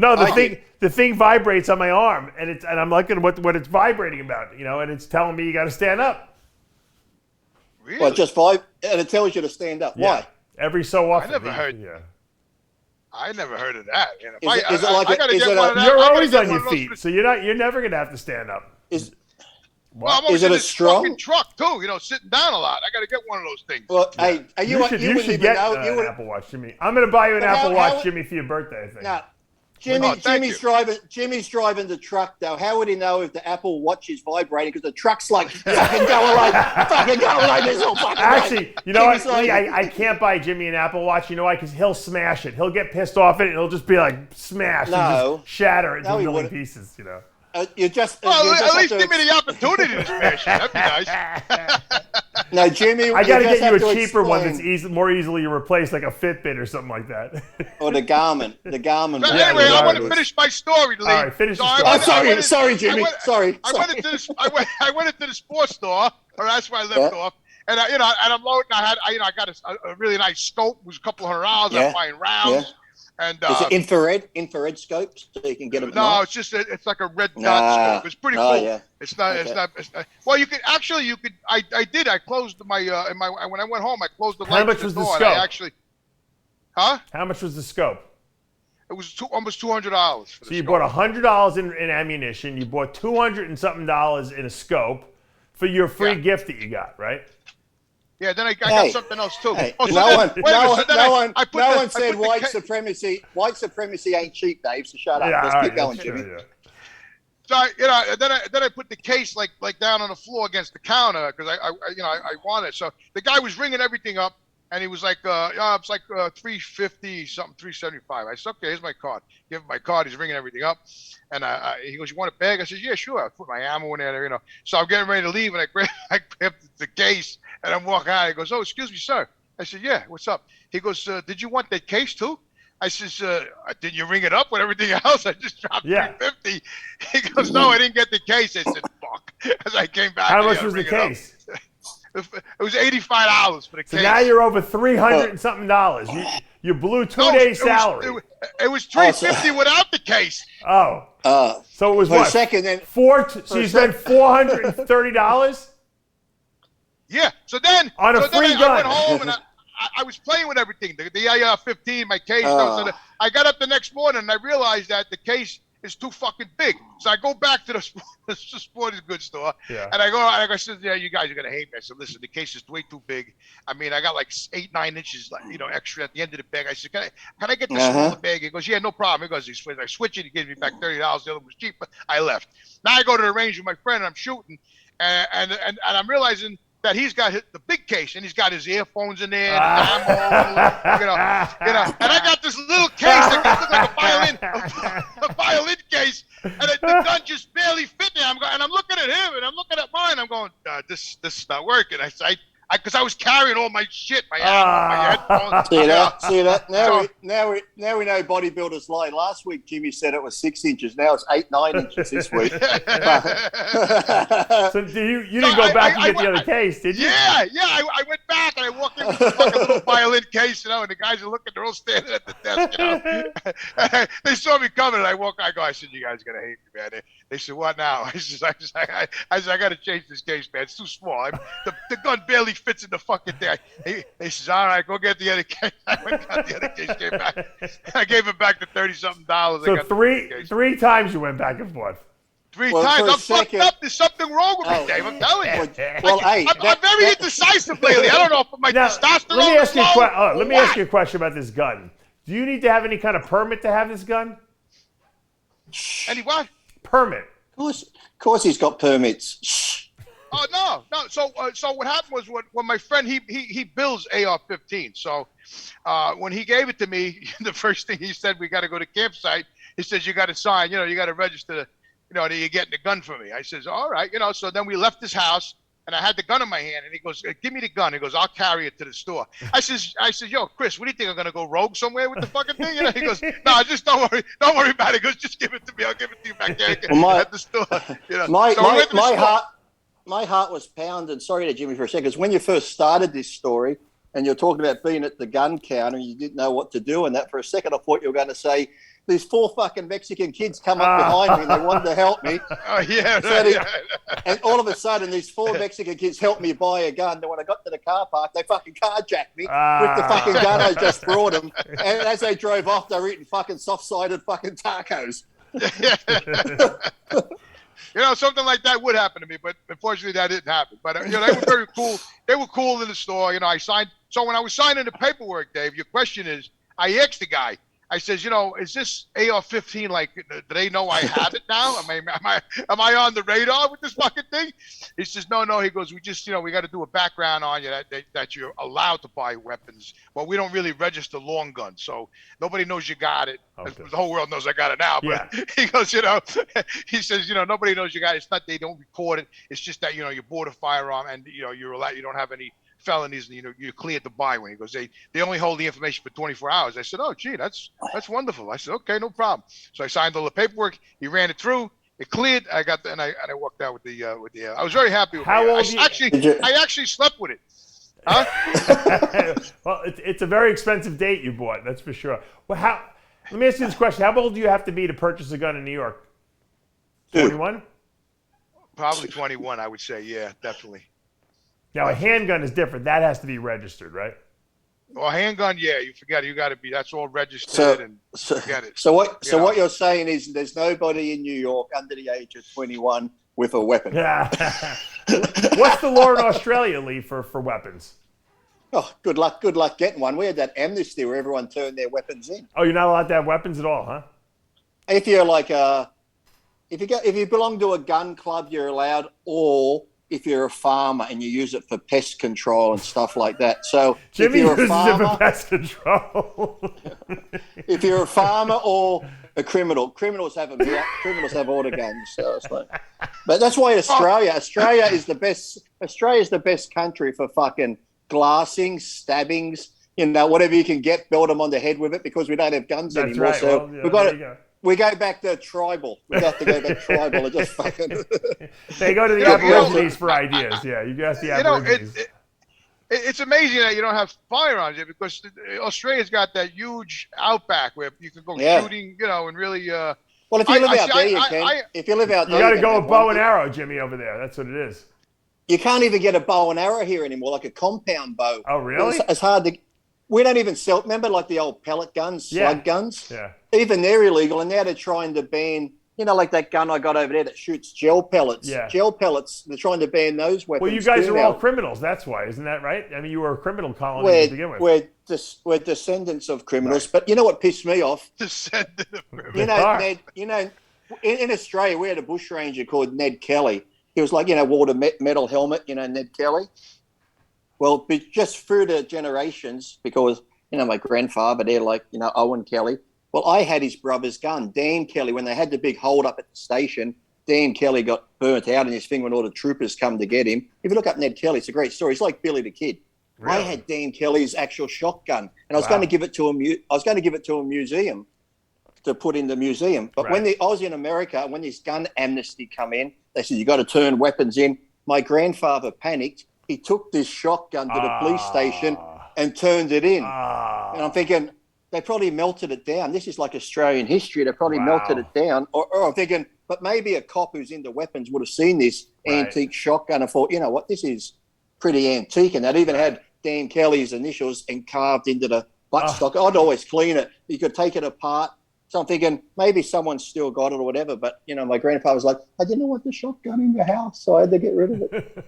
No, the thing vibrates on my arm, and I'm looking at what it's vibrating about, and it's telling me you got to stand up. Really? Well, just and it tells you to stand up. Yeah. Why? Every so often. I never heard. Yeah. I never heard of that. You're always on your feet, so you're never gonna have to stand up. Well, I'm always is it in a this strong fucking truck too? Sitting down a lot. I got to get one of those things. Well, hey, you should get an Apple Watch, Jimmy. I'm gonna buy you an Apple Watch, Jimmy, for your birthday. I think. No. Jimmy's driving the truck though. How would he know if the Apple Watch is vibrating? Because the truck's like fucking going like this all fucking Actually, way. you know what? I can't buy Jimmy an Apple Watch. You know why? Because he'll smash it. He'll get pissed off at it, and it'll just be like smashed. No. Just shatter it into a million wouldn't. pieces. At least give me the opportunity to smash it. That'd be nice. No, Jimmy. I got to get you a cheaper one that's more easily replaced, like a Fitbit or something like that. Or the Garmin. But anyway, I want to finish my story, Lee. All right, finish the story. Sorry, Jimmy. I went into the sports store, or that's where I left off. And I'm loading. I got a really nice scope. It was a couple $100. I'm buying rounds. Yeah. And is it infrared scopes so you can get them? No, it's just it's like a red dot scope. It's pretty cool. Yeah. It's not. Well, you could actually. I did. I closed my when I went home. I closed the light. How much was the scope? How much was the scope? It was almost $200. So you bought $100 in ammunition. You bought $200 and something in a scope for your free gift that you got, right? Yeah, then I got something else too. Hey, no one said white supremacy. White supremacy ain't cheap, Dave. So shut up. Let's keep going, Jimmy. So then I put the case like down on the floor against the counter because I wanted it. So the guy was ringing everything up, and he was like, it's like $350 something, $375. I said, okay, here's my card. Give him my card. He's ringing everything up, and he goes, you want a bag? I said, yeah, sure. I put my ammo in there, So I'm getting ready to leave, and I grab the case. And I'm walking out. He goes, oh, excuse me, sir. I said, yeah, what's up? He goes, did you want that case too? I says, did you ring it up with everything else? I just dropped $350. He goes, no, I didn't get the case. I said, fuck. As I came back. How much was the case? It was $85 for the case. So now you're over $300 and something dollars. You blew 2 days' salary. It was $350 without the case. Oh. So it was what? Second, then so you spent $430? Yeah. So then on a free gun. I went home and I was playing with everything. The AR-15, my case. So I got up the next morning and I realized that the case is too fucking big. So I go back to the sporting goods store and I said, yeah, you guys are gonna hate me. I said, listen, the case is way too big. I mean, I got like 8-9 inches, extra at the end of the bag. I said, can I get the smaller bag? He goes, yeah, no problem. He goes, I switch it. He gives me back $30. The other one was cheaper. I left. Now I go to the range with my friend and I'm shooting, and I'm realizing that he's got the big case and he's got his earphones in there, and ammo, and I got this little case that looks like a violin case, and the gun just barely fit there. I'm looking at him and I'm looking at mine. I'm going, this is not working. Because I was carrying all my shit, my ammo, my headphones. See that? Now we know bodybuilders lie. Last week Jimmy said it was 6 inches. Now it's 8-9 inches this week. So you didn't go back and get the other case, did you? Yeah. I went back and I walked in with a fucking little violin case, and the guys are looking. They're all standing at the desk, They saw me coming, and I go. I said, you guys are gonna hate me, man. They said, what now? I said, I got to change this case, man. It's too small. The gun barely fits in the fucking thing. They says, all right, go get the other case. I went and got the other case, came back. I gave him back the $30-something. So three times you went back and forth. Three times. I'm fucked up. There's something wrong with me, Dave. I'm telling you. I'm very indecisive lately. I don't know if my testosterone is low. Let me ask you a question about this gun. Do you need to have any kind of permit to have this gun? Any what? Permit. Of course he's got permits. Oh no. So what happened was when my friend he builds AR-15. So when he gave it to me, the first thing he said, we got to go to campsite. He says, you got to sign. You got to register. That you're getting the gun for me. I says, all right. So then we left his house. And I had the gun in my hand, and he goes, give me the gun. He goes, I'll carry it to the store. I says, yo, Chris, what do you think? I'm going to go rogue somewhere with the fucking thing? He goes, no, just don't worry about it. He goes, just give it to me. I'll give it to you back there at the store. My heart was pounding. Sorry to Jimmy for a second. Because when you first started this story, and you're talking about being at the gun counter, and you didn't know what to do, and that for a second I thought you were going to say, these 4 fucking Mexican kids come up behind me and they wanted to help me. Oh, yeah. And all of a sudden, these 4 Mexican kids helped me buy a gun. Then when I got to the car park, they fucking carjacked me with the fucking gun I just brought them. And as they drove off, they were eating fucking soft-sided fucking tacos. You know, something like that would happen to me, but unfortunately that didn't happen. But, you know, they were very cool. They were cool in the store. You know, I signed. So when I was signing the paperwork, Dave, your question is, I asked the guy, I says, you know, is this AR-15, like, do they know I have it now? Am I on the radar with this fucking thing? He says, no. He goes, we just, you know, we got to do a background on you that you're allowed to buy weapons. Well, we don't really register long guns, so nobody knows you got it. Okay. The whole world knows I got it now, but he goes, you know, he says, you know, nobody knows you got it. It's not, they don't record it. It's just that, you know, you bought a firearm and, you know, you're allowed, you don't have any felonies, and you know you're cleared to buy one. He goes, they only hold the information for 24 hours. I said, oh gee, that's wonderful. I said, okay, no problem. So I signed all the paperwork. He ran it through. It cleared. I got and I walked out with the I was very happy with it. I actually slept with it. Huh? Well, it's a very expensive date you bought, that's for sure. Well, let me ask you this question: how old do you have to be to purchase a gun in New York? 21. Probably 21, I would say. Yeah, definitely. Now, a handgun is different. That has to be registered, right? Well, a handgun, yeah, you forget it. You got to be. That's all registered forget it. So what you're saying is there's nobody in New York under the age of 21 with a weapon. Yeah. What's the law in Australia, Lee, for weapons? Oh, good luck getting one. We had that amnesty where everyone turned their weapons in. Oh, you're not allowed to have weapons at all, huh? If you're like if you belong to a gun club, you're allowed, or if you're a farmer and you use it for pest control and stuff like that. So Jimmy if you're uses a farmer, it for pest control. if you're a farmer or a criminals have them here. Criminals have auto guns. So it's like, but that's why Australia is the best. Australia is the best country for fucking glassing, stabbings. You know, whatever you can get, belt them on the head with it, because we don't have guns anymore. Right. So well, yeah, we've got to. We go back to tribal. We have to go back tribal and just fucking. They go to the Aborigines for ideas. Yeah, you ask the Aborigines. It's amazing that you don't have firearms here, because Australia's got that huge outback where you can go shooting, you know, and really. Well, if you live out there, you can. If you live out there, you got to go with bow and arrow, Jimmy, over there. That's what it is. You can't even get a bow and arrow here anymore, like a compound bow. Oh, really? It's hard to. We don't even sell. Remember, like the old pellet guns, slug guns. Yeah. Even they're illegal, and now they're trying to ban. You know, like that gun I got over there that shoots gel pellets. Yeah. Gel pellets. They're trying to ban those weapons. Well, you guys are all criminals. That's why, isn't that right? I mean, you were a criminal colony to begin with. We're descendants of criminals. Right. But you know what pissed me off? Descendant of criminals. You know, Ned. You know, in Australia, we had a bushranger called Ned Kelly. He was like, you know, wore the metal helmet. You know, Ned Kelly. Well, just through the generations, because. You know, my grandfather, they're like, you know, Owen Kelly. Well, I had his brother's gun, Dan Kelly. When they had the big hold up at the station, Dan Kelly got burnt out in his thing when all the troopers come to get him. If you look up Ned Kelly, it's a great story. He's like Billy the Kid. Really? I had Dan Kelly's actual shotgun, and I was going to give it to a museum to put in the museum. But when I was in America, when this gun amnesty come in, they said you got to turn weapons in. My grandfather panicked. He took this shotgun to the police station and turned it in. And I'm thinking, they probably melted it down. This is like Australian history. They probably melted it down. Or I'm thinking, but maybe a cop who's into weapons would have seen this antique shotgun and thought, you know what, this is pretty antique. And that even had Dan Kelly's initials and carved into the buttstock. I'd always clean it. You could take it apart. So I'm thinking, maybe someone's still got it or whatever. But, you know, my grandpa was like, I didn't want the shotgun in the house, so I had to get rid of it.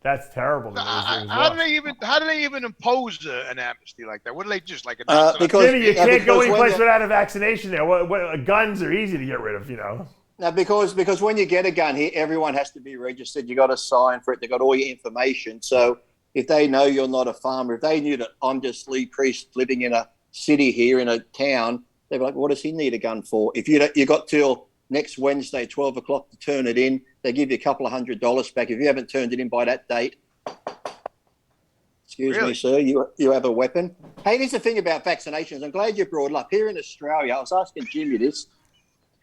That's terrible. How do they even impose an amnesty like that? What do they just like? Because Jimmy, you can't go any place without a vaccination. There, guns are easy to get rid of. You know. Now, because when you get a gun here, everyone has to be registered. You got to sign for it. They got all your information. So if they know you're not a farmer, if they knew that I'm just Lee Priest living in a city here in a town, they'd be like, "What does he need a gun for?" If you got till next Wednesday, 12 o'clock to turn it in, they give you a couple of $100 back. If you haven't turned it in by that date, excuse me, sir, you have a weapon. Hey, here's the thing about vaccinations. I'm glad you brought it up. Here in Australia, I was asking Jimmy this.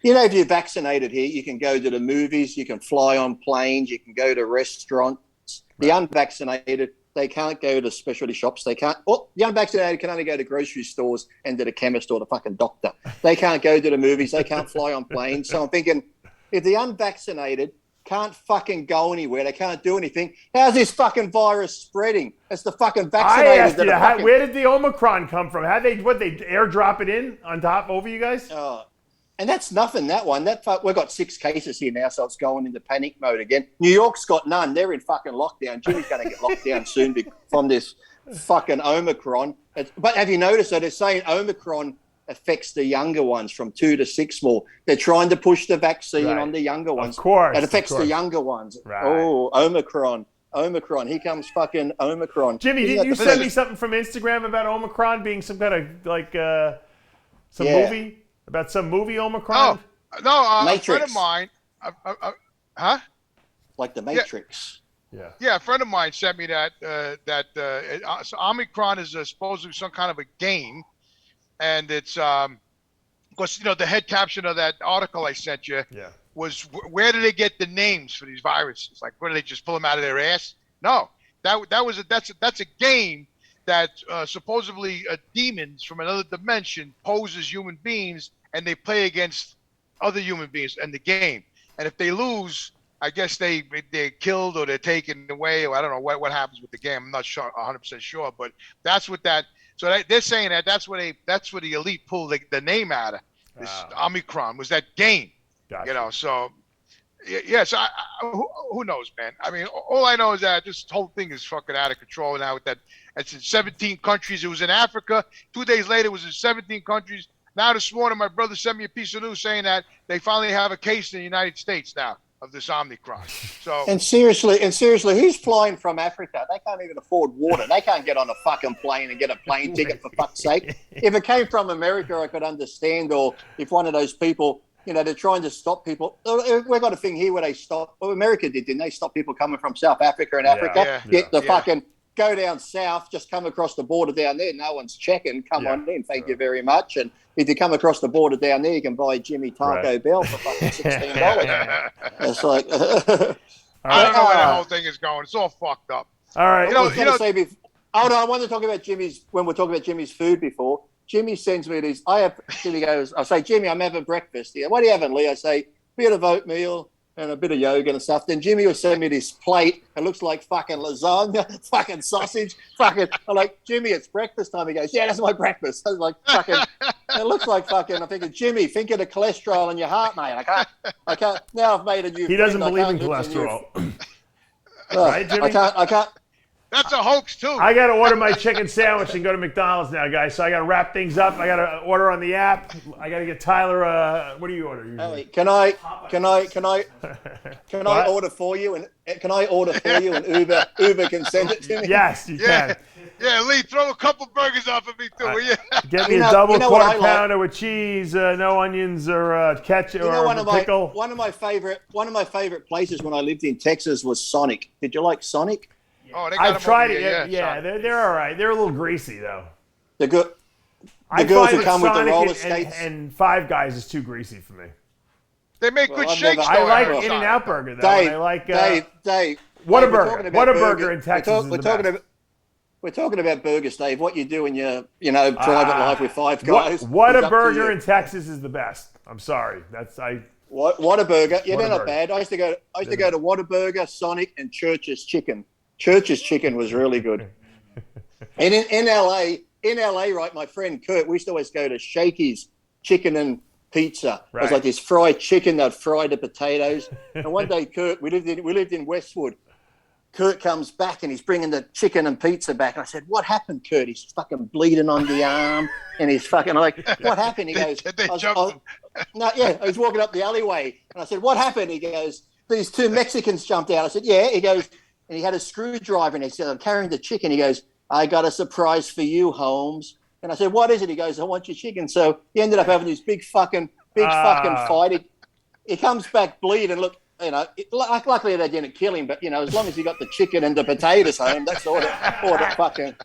You know, if you're vaccinated here, you can go to the movies, you can fly on planes, you can go to restaurants. The unvaccinated, They can't go to specialty shops. They can't. Oh, the unvaccinated can only go to grocery stores and to the chemist or the fucking doctor. They can't go to the movies. They can't fly on planes. So I'm thinking, if the unvaccinated can't fucking go anywhere, they can't do anything, how's this fucking virus spreading? It's the fucking vaccinated. I asked you, where did the Omicron come from? How they airdrop it in on top over you guys? And that's nothing, that one. We've got 6 cases here now, so it's going into panic mode again. New York's got none. They're in fucking lockdown. Jimmy's going to get locked down soon from this fucking Omicron. But have you noticed that they're saying Omicron affects the younger ones from 2 to 6 more? They're trying to push the vaccine on the younger ones. Of course. It affects the younger ones. Right. Oh, Omicron. Here comes fucking Omicron. Jimmy, didn't you send me something from Instagram about Omicron being some kind of movie? About some movie, Omicron? Oh, no, Matrix. a friend of mine. Huh? Like the Matrix. Yeah, a friend of mine sent me that. So Omicron is supposedly some kind of a game, and it's because the head caption of that article I sent you was where do they get the names for these viruses? Like, where do they just pull them out of their ass? No, that's a game that supposedly demons from another dimension pose as human beings, and they play against other human beings in the game. And if they lose, I guess they're killed or they're taken away, or I don't know what happens with the game. I'm not sure, 100% sure, but that's what that. So they're saying that's where the elite pull the name out of. This Omicron was that game, Gotcha. So. Yeah, so who knows, man? I mean, all I know is that this whole thing is fucking out of control now. With that, it's in 17 countries. It was in Africa. 2 days later, it was in 17 countries. Now this morning, my brother sent me a piece of news saying that they finally have a case in the United States now of this Omicron. So And seriously, who's flying from Africa? They can't even afford water. They can't get on a fucking plane and get a plane ticket, for fuck's sake. If it came from America, I could understand. Or if one of those people, they're trying to stop people. We've got a thing here where they stop. Well, America didn't they? Stop people coming from South Africa and Africa. Fucking go down south, just come across the border down there. No one's checking. Come on in. Thank you very much. And if you come across the border down there, you can buy Jimmy Taco Bell for fucking $16. It's like I don't know where the whole thing is going. It's all fucked up. All right. Hold on, I wanted to talk about when we're talking about Jimmy's food before. Jimmy sends me these. Jimmy goes, I say, Jimmy, I'm having breakfast. What are you having, Lee? I say, bit of oatmeal and a bit of yogurt and stuff. Then Jimmy will send me this plate. It looks like fucking lasagna, fucking sausage, fucking. I'm like, Jimmy, it's breakfast time. He goes, yeah, that's my breakfast. I was like, fucking. It looks like fucking. I'm thinking, Jimmy, think of the cholesterol in your heart, mate. I can't. Now I've made a new. He doesn't believe in cholesterol. Right, Jimmy? I can't. That's a hoax too. I got to order my chicken sandwich and go to McDonald's now, guys. So I got to wrap things up. I got to order on the app. I got to get Tyler. What do you order usually? Can I order for you and Uber can send it to me? Yes, you can. Yeah, Lee, throw a couple burgers off of me too, will you? Get me a double quarter pounder with cheese, no onions or ketchup or pickle. One of my favorite places when I lived in Texas was Sonic. Did you like Sonic? Oh, they got I've tried it. Yeah, they're all right. They're a little greasy though. They're good. I girls find who come with the Sonic roller skates and Five Guys is too greasy for me. They make good shakes. I like In-N-Out Burger though. Dave, I like Dave. Whataburger in Texas. We're talking about burgers, Dave. What you do in your private life with Five Guys. Whataburger in Texas is the best. I'm sorry. Whataburger. Yeah, they're not bad. I used to go to Whataburger, Sonic, and Church's Chicken. Church's Chicken was really good. And in LA, right, my friend Kurt, we used to always go to Shakey's Chicken and Pizza. Right. It was like this fried chicken. They'd fry the potatoes. And one day, Kurt, we lived in Westwood. Kurt comes back and he's bringing the chicken and pizza back. And I said, "What happened, Kurt?" He's fucking bleeding on the arm, and he's fucking like, "What happened?" He goes, I was walking up the alleyway, and I said, "What happened?" He goes, "These two Mexicans jumped out." I said, "Yeah." He goes, and he had a screwdriver, and he said, "I'm carrying the chicken." He goes, "I got a surprise for you, Holmes." And I said, "What is it?" He goes, "I want your chicken." So he ended up having this big fucking fight. He comes back bleeding. Look, luckily they didn't kill him, but as long as he got the chicken and the potatoes home, that's all that mattered.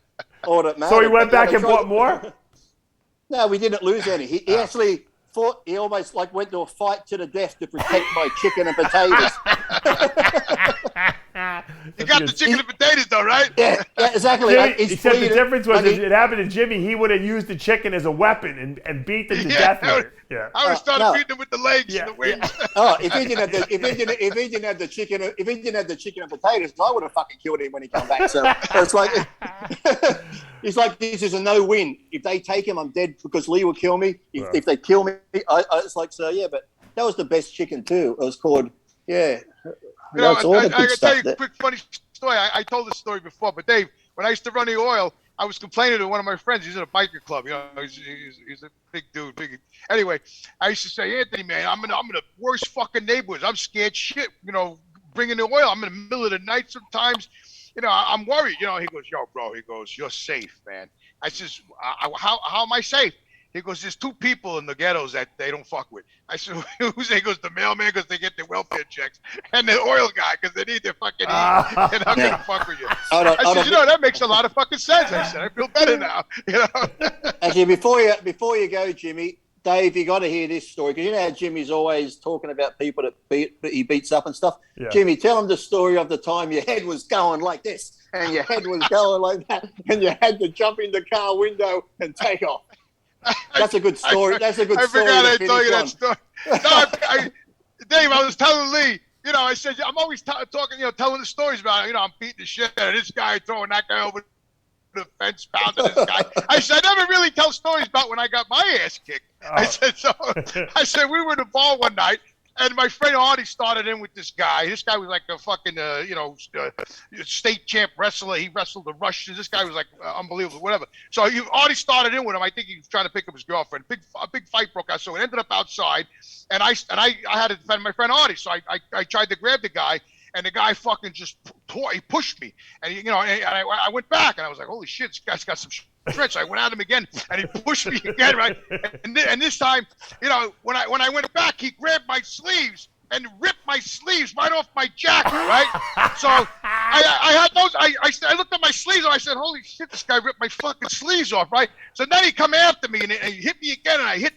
So he went back and bought more? No, we didn't lose any. He actually fought. He almost went to a fight to the death to protect my chicken and potatoes. You got the chicken and potatoes, though, right? Yeah, exactly. Jimmy, It's except the freedom. difference was Like if it happened to Jimmy, he would have used the chicken as a weapon and beat them to death with it. Yeah. I would start no. beating them with the legs and the wings. Oh, if he didn't have the chicken and potatoes, I would have fucking killed him when he came back. So it's like it's like this is a no-win. If they take him, I'm dead because Lee will kill me. If they kill me, it's like so. Yeah, but that was the best chicken too. It was called You know, I can tell you a quick funny story. I told this story before, but Dave, when I used to run the oil, I was complaining to one of my friends. He's in a biker club. You know, he's a big dude. Anyway, I used to say, Anthony, man, I'm in the worst fucking neighborhoods. I'm scared shit. You know, bringing the oil. I'm in the middle of the night sometimes. You know, I'm worried. You know, he goes, yo, bro. He goes, you're safe, man. I says, how am I safe? He goes, there's two people in the ghettos that they don't fuck with. I said, who's? He goes, the mailman because they get their welfare checks, and the oil guy because they need their fucking eat. And I'm gonna fuck with you. I said, you know, that makes a lot of fucking sense. I said, I feel better now. You know. Actually, before you go, Jimmy, Dave, you got to hear this story because you know how Jimmy's always talking about people that he beats up and stuff. Yeah. Jimmy, tell him the story of the time your head was going like this and your head was going like that, and you had to jump in the car window and take off. That's a good story. That's a good story. I forgot I told you that story. No, Dave, I was telling Lee, you know, I said, I'm always talking, you know, telling the stories about, you know, I'm beating the shit out of this guy, throwing that guy over the fence, pounding this guy. I said, I never really tell stories about when I got my ass kicked. I said, we were in the bar one night, and my friend Artie started in with this guy. This guy was like a fucking, state champ wrestler. He wrestled the Russians. This guy was like unbelievable, whatever. So Artie started in with him. I think he was trying to pick up his girlfriend. A big fight broke out. So it ended up outside, and I had to defend my friend Artie. So I tried to grab the guy, and the guy fucking just he pushed me, and I went back, and I was like, holy shit, this guy's got some stretch. So I went at him again, and he pushed me again, right? And this time, you know, when I went back, he grabbed my sleeves and ripped my sleeves right off my jacket, right? So I had those. I looked at my sleeves and I said, holy shit, this guy ripped my fucking sleeves off, right? So then he come after me and he hit me again, and I hit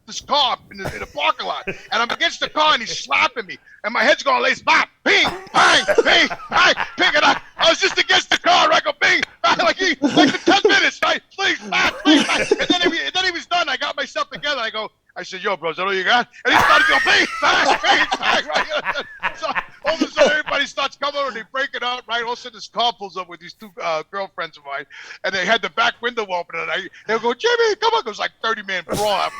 this car in the parking lot, and I'm against the car and he's slapping me, and my head's going like bop, ping, bang, ping, bang, ping, and I was just against the car, I go bing, bang, like for 10 minutes, right? Please, bang, please, bang. And then he was done. I got myself together. I said, yo, bro, is that all you got? And he started going, bang, bang, bang, bang, right? So all of a sudden, everybody starts coming over and they break it up, right? All of a sudden, this car pulls up with these two girlfriends of mine, and they had the back window open, and they'll go, Jimmy, come on. It was like 30-man brawl.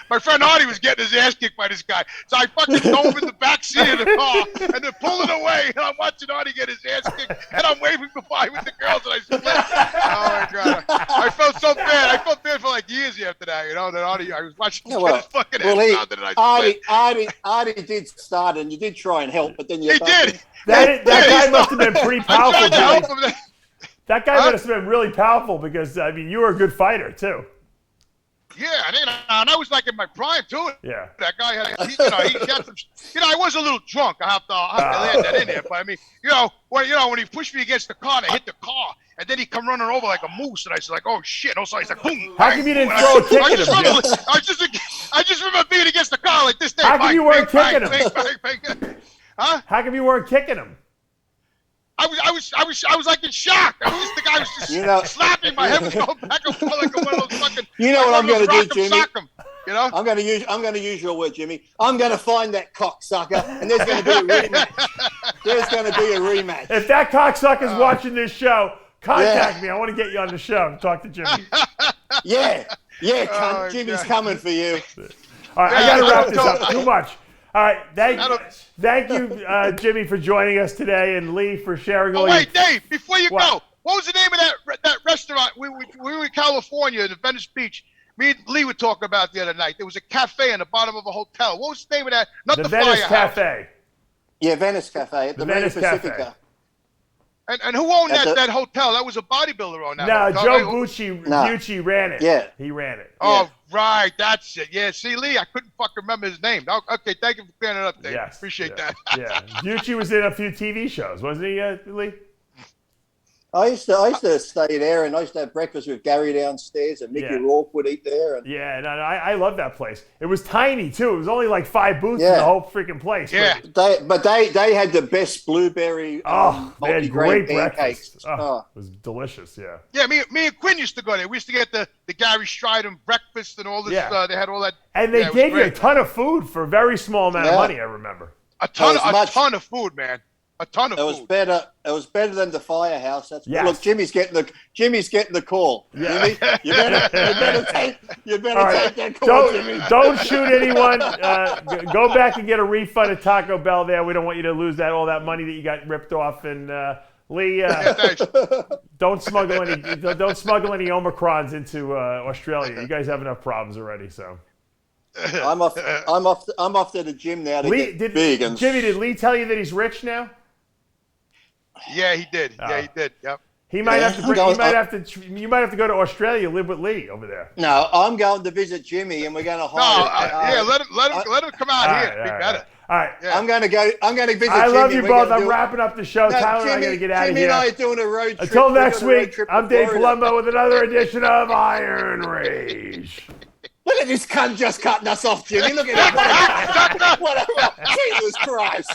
My friend Artie was getting his ass kicked by this guy. So I fucking dove in the back seat of the car, and they're pulling away, and I'm watching Artie get his ass kicked, and I'm waving goodbye with the girls, and I split. Oh, my God. I felt so bad. I felt bad for like years after that, you know, that Artie, I was watching his fucking ass pounded, and Artie did start, and you did try and help, but then you... He did. That guy must have been pretty powerful. That guy must have been really powerful because, I mean, you were a good fighter, too. Yeah, and I was like in my prime, too. Yeah. That guy he had some, I was a little drunk. I have to add that in there. But, I mean, when he pushed me against the car, and I hit the car, and then he come running over like a moose, and I was like, oh, shit. Also, he's like, boom. How come you didn't throw a kick at him, I just remember being against the car like this thing. How come you weren't kicking him? Huh? How come you weren't kicking him? I was like in shock. The guy was just slapping. My head was going back and forth like one of those fucking. You know what I'm going to do, Jimmy? You know? I'm going to use your word, Jimmy. I'm going to find that cocksucker, and there's going to be a rematch. There's going to be a rematch. If that cocksucker's watching this show, contact me. I want to get you on the show and talk to Jimmy. Yeah, cunt. Jimmy's coming for you. All right, I got to wrap this up. Too much. All right, thank you, Jimmy, for joining us today, and Lee for sharing all. Oh wait, Dave, before you go, what was the name of that restaurant? We were in California, in Venice Beach. Me and Lee were talking about the other night. There was a cafe in the bottom of a hotel. What was the name of that? Not the Venice Firehouse. Cafe. Yeah, Venice Cafe at the Venice Pacifica. Cafe. And who owned that hotel? That was a bodybuilder on that hotel. Joe Bucci ran it. Yeah. He ran it. Oh, right. That's it. Yeah, see, Lee, I couldn't fucking remember his name. Okay, thank you for clearing it up, Dave. Yes. Appreciate that. Yeah. Bucci was in a few TV shows, wasn't he, Lee? I used to stay there, and I used to have breakfast with Gary downstairs, and Mickey Rourke would eat there. And yeah, no, I love that place. It was tiny too. It was only like 5 booths in the whole freaking place. Yeah, but they had the best blueberry. They had great pancakes. breakfast. It was delicious. Yeah. Yeah, me and Quinn used to go there. We used to get the Gary Stridham breakfast and all this. Yeah. They had all that. And they gave you a ton of food for a very small amount of money. I remember. A ton of food, man. A ton of food. It was better than the Firehouse. That's Yes. Look, Jimmy's getting the call. Yeah. Jimmy, you better take that call, Jimmy. Don't shoot anyone. Go back and get a refund at Taco Bell. There, we don't want you to lose all that money that you got ripped off. And Lee, don't smuggle any Omicrons into Australia. You guys have enough problems already. So. I'm off to the gym now to get big. And Jimmy, did Lee tell you that he's rich now? Yeah, he did. Yeah, he did. Yep. He might have to. You might have to go to Australia, live with Lee over there. No, I'm going to visit Jimmy, and we're going to hire. Let him come out here. Be better. All right. Yeah. I'm going to visit Jimmy. I love you both. I'm wrapping up the show. Tyler and I got to get out of here. Jimmy and I are doing a road trip. Until next week, I'm Dave Palumbo with another edition of Iron Rage. Look at this cunt just cutting us off, Jimmy. Look at that. What a Jesus Christ.